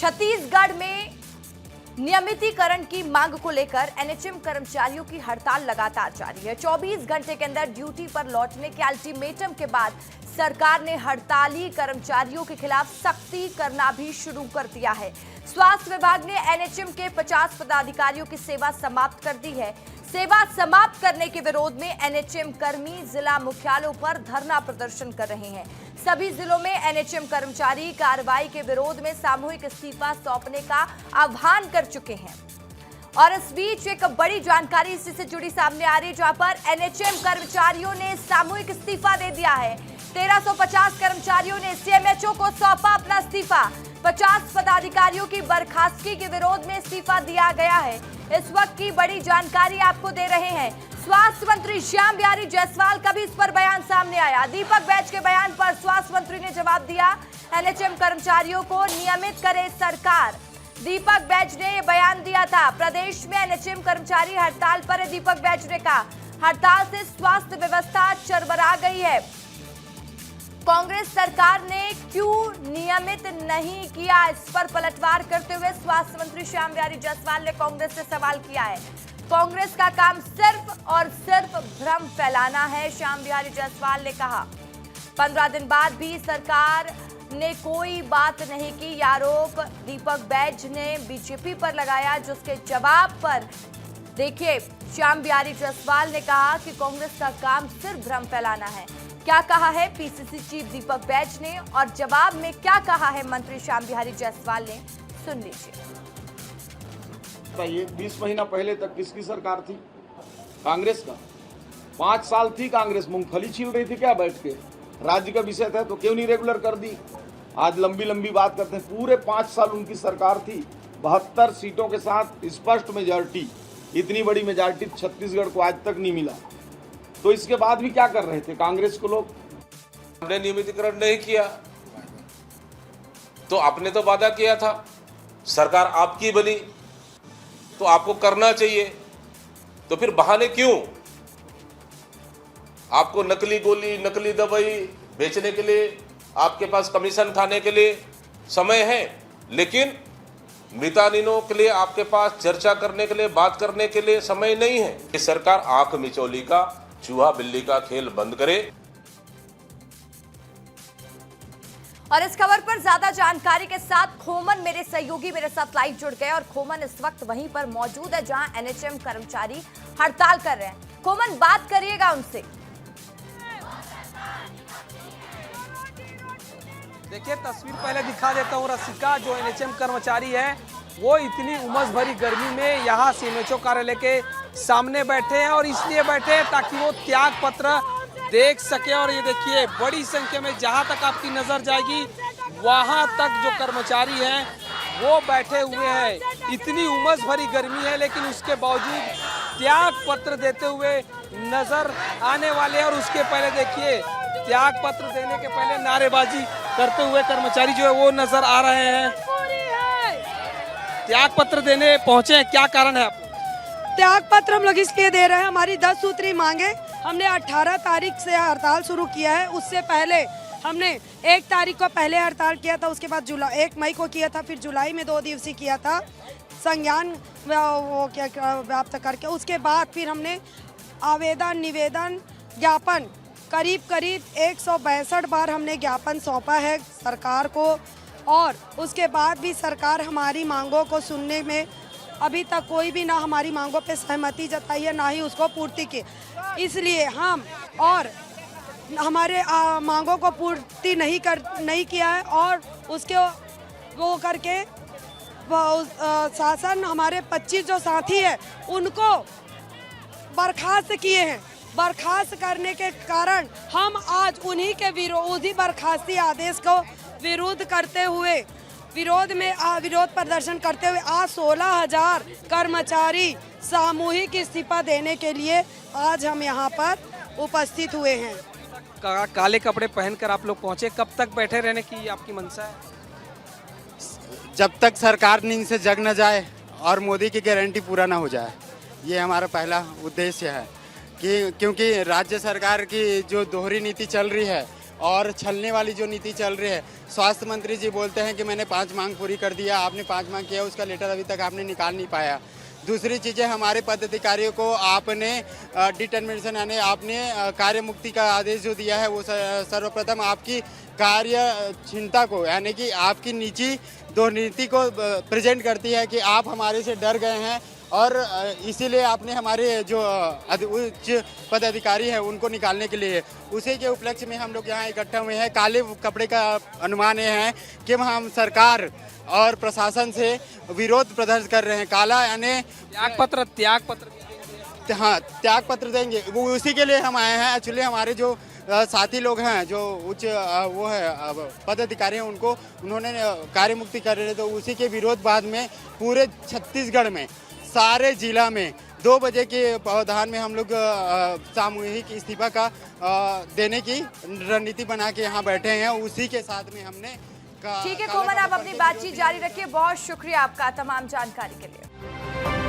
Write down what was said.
छत्तीसगढ़ में नियमितीकरण की मांग को लेकर एनएचएम कर्मचारियों की हड़ताल लगातार जारी है। 24 घंटे के अंदर ड्यूटी पर लौटने के अल्टीमेटम के बाद सरकार ने हड़ताली कर्मचारियों के खिलाफ सख्ती करना भी शुरू कर दिया है। स्वास्थ्य विभाग ने एनएचएम के 50 पदाधिकारियों की सेवा समाप्त कर दी है। सेवा समाप्त करने के विरोध में एनएचएम कर्मी जिला मुख्यालयों पर धरना प्रदर्शन कर रहे हैं। सभी जिलों में एनएचएम कर्मचारी कार्रवाई के विरोध में सामूहिक इस्तीफा सौंपने का आह्वान कर चुके हैं। और इस बीच एक बड़ी जानकारी इसी से जुड़ी सामने आ रही है, जहां पर एनएचएम कर्मचारियों ने सामूहिक इस्तीफा दे दिया है। 1350 कर्मचारियों ने सीएमएचओ को सौंपा अपना इस्तीफा। 50 पदाधिकारियों की बर्खास्तगी के विरोध में इस्तीफा दिया गया है। इस वक्त की बड़ी जानकारी आपको दे रहे हैं। स्वास्थ्य मंत्री श्याम बिहारी जायसवाल का भी इस पर बयान सामने आया। दीपक बैज के बयान पर स्वास्थ्य मंत्री ने जवाब दिया। एनएचएम कर्मचारियों को नियमित करे सरकार। दीपक बैज ने यह बयान दिया था। प्रदेश में एनएचएम कर्मचारी हड़ताल पर है। दीपक बैज ने कहा, हड़ताल से स्वास्थ्य व्यवस्था चरमरा गई है। कांग्रेस सरकार ने क्यों नियमित नहीं किया, इस पर पलटवार करते हुए स्वास्थ्य मंत्री श्याम बिहारी जायसवाल ने कांग्रेस से सवाल किया है। कांग्रेस का काम सिर्फ और सिर्फ भ्रम फैलाना है, श्याम बिहारी जायसवाल ने कहा। 15 दिन बाद भी सरकार ने कोई बात नहीं की, यह आरोप दीपक बैज ने बीजेपी पर लगाया, जिसके जवाब पर देखिए श्याम बिहारी जायसवाल ने कहा कि कांग्रेस का काम सिर्फ भ्रम फैलाना है। क्या कहा है पीसीसी चीफ दीपक बैज ने और जवाब में क्या कहा है मंत्री श्याम बिहारी जायसवाल ने, सुन लीजिए। ये 20 महीना पहले तक किसकी सरकार थी? कांग्रेस का। 5 साल थी कांग्रेस, मूंगफली छील रही थी क्या बैठ के? राज्य का विषय था तो क्यों नहीं रेगुलर कर दी? आज लंबी लंबी बात करते हैं। पूरे 5 साल उनकी सरकार थी, 72 सीटों के साथ स्पष्ट मेजॉरिटी। इतनी बड़ी मेजॉरिटी छत्तीसगढ़ को आज तक नहीं मिला। तो इसके बाद भी क्या कर रहे थे कांग्रेस को लोग? हमने नियमितीकरण नहीं किया तो आपने तो वादा किया था, सरकार आपकी बनी तो आपको करना चाहिए, तो फिर बहाने क्यों? आपको नकली गोली नकली दवाई बेचने के लिए, आपके पास कमीशन खाने के लिए समय है, लेकिन मृतानीनों के लिए आपके पास चर्चा करने के लिए, बात करने के लिए समय नहीं है। ये सरकार आंख मिचौली का, चूहा बिल्ली का खेल बंद करे। और इस खबर पर ज्यादा जानकारी के साथ खोमन मेरे सहयोगी मेरे साथ लाइव जुड़ गए और खोमन इस वक्त वहीं पर मौजूद है जहां एनएचएम कर्मचारी हड़ताल कर रहे हैं। खोमन, बात करिएगा उनसे। देखिए तस्वीर पहले दिखा देता हूँ। रसिका, जो एनएचएम कर्मचारी है वो इतनी उमस भरी गर्मी में यहाँ सीएमएचओ कार्यालय के सामने बैठे हैं और इसलिए बैठे हैं ताकि वो त्याग पत्र देख सके। और ये देखिए बड़ी संख्या में जहाँ तक आपकी नजर जाएगी वहाँ तक जो कर्मचारी हैं वो बैठे हुए हैं। इतनी उमस भरी गर्मी है लेकिन उसके बावजूद त्याग पत्र देते हुए नजर आने वाले हैं। और उसके पहले देखिए त्याग पत्र देने के पहले नारेबाजी करते हुए कर्मचारी जो है वो नजर आ रहे हैं। त्याग पत्र देने पहुंचे हैं, क्या कारण है आपको? त्याग पत्र हम लोग इसलिए दे रहे हैं, हमारी 10 सूत्री मांगे हमने 18 तारीख से हड़ताल शुरू किया है। उससे पहले हमने 1 तारीख को पहले हड़ताल किया था, उसके बाद 1 मई को किया था, फिर जुलाई में 2 दिवसीय किया था संज्ञान वो क्या व्याप्त करके। उसके बाद फिर हमने आवेदन निवेदन ज्ञापन करीब 162 बार हमने ज्ञापन सौंपा है सरकार को। और उसके बाद भी सरकार हमारी मांगों को सुनने में अभी तक कोई भी ना हमारी मांगों पे सहमति जताई है, ना ही उसको पूर्ति की। इसलिए हम और हमारे मांगों को पूर्ति नहीं किया है और उसके वो करके शासन हमारे 25 जो साथी है उनको बर्खास्त किए हैं। बर्खास्त करने के कारण हम आज उन्हीं के विरोधी बर्खास्ती आदेश को विरोध करते हुए विरोध प्रदर्शन करते हुए आज 16,000 कर्मचारी सामूहिक इस्तीफा देने के लिए आज हम यहाँ पर उपस्थित हुए हैं। काले कपड़े पहनकर आप लोग पहुँचे, कब तक बैठे रहने की आपकी मंशा है? जब तक सरकार नींद से जग न जाए और मोदी की गारंटी पूरा ना हो जाए, ये हमारा पहला उद्देश्य है। क्योंकि राज्य सरकार की जो दोहरी नीति चल रही है और छलने वाली जो नीति चल रही है। स्वास्थ्य मंत्री जी बोलते हैं कि मैंने 5 मांग पूरी कर दिया, आपने 5 मांग किया, उसका लेटर अभी तक आपने निकाल नहीं पाया। दूसरी चीज़ें, हमारे पदाधिकारियों को आपने डिटर्मिनेशन यानी आपने कार्य मुक्ति का आदेश जो दिया है वो सर्वप्रथम आपकी कार्य क्षमता को यानी कि आपकी निजी दुर्नीति को प्रेजेंट करती है कि आप हमारे से डर गए हैं और इसीलिए आपने हमारे जो उच्च पदाधिकारी हैं उनको निकालने के लिए, उसी के उपलक्ष्य में हम लोग यहाँ इकट्ठा हुए हैं। काले कपड़े का अनुमान ये है कि हम सरकार और प्रशासन से विरोध प्रदर्शन कर रहे हैं। काला यानी त्याग पत्र हाँ, त्याग पत्र देंगे, वो उसी के लिए हम आए हैं। एक्चुअली हमारे जो साथी लोग हैं जो उच्च वो है पदाधिकारी हैं उन्होंने कार्य मुक्ति कर रहे थे, तो उसी के विरोध बाद में पूरे छत्तीसगढ़ में सारे जिला में 2 बजे के व्यवधान में हम लोग सामूहिक इस्तीफा का देने की रणनीति बना के यहाँ बैठे हैं। उसी के साथ में हमने ठीक है कोमल, आप अपनी बातचीत जारी रखिए। बहुत शुक्रिया आपका तमाम जानकारी के लिए।